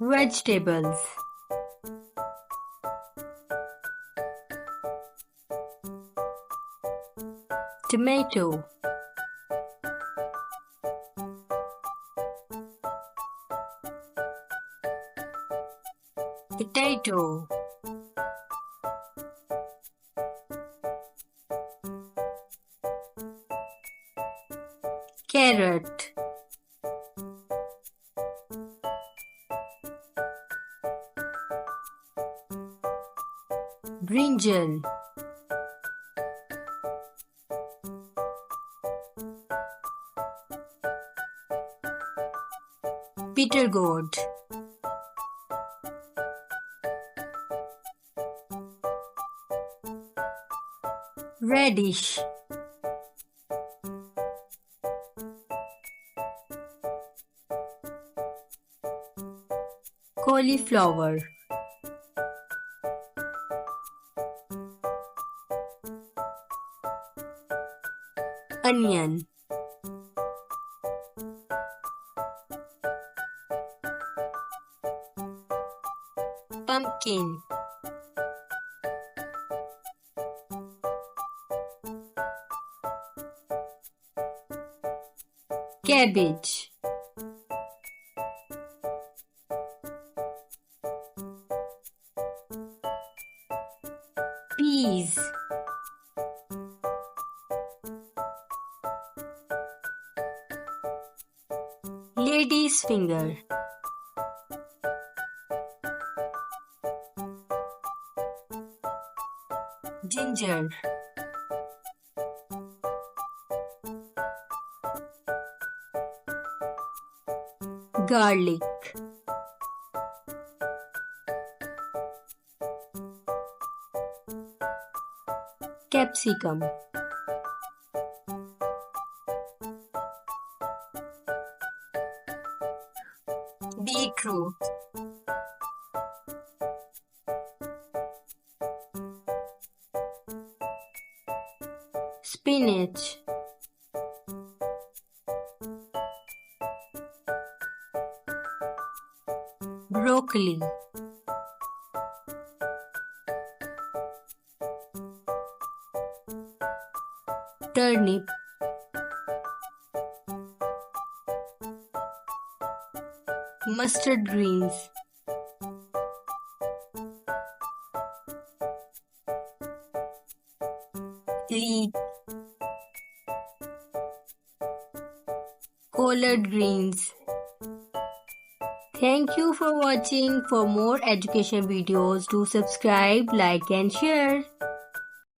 Vegetables. Tomato. Potato. Carrot. Brinjal. Bitter gourd. Radish. Cauliflower. Onion. Pumpkin. Cabbage. Peas. Lady's finger. Ginger. Garlic. Capsicum. Beetroot. Spinach. Broccoli. Turnip. Mustard greens. Leek. Collard greens. Thank you for watching. For more education videos, do subscribe, like and share.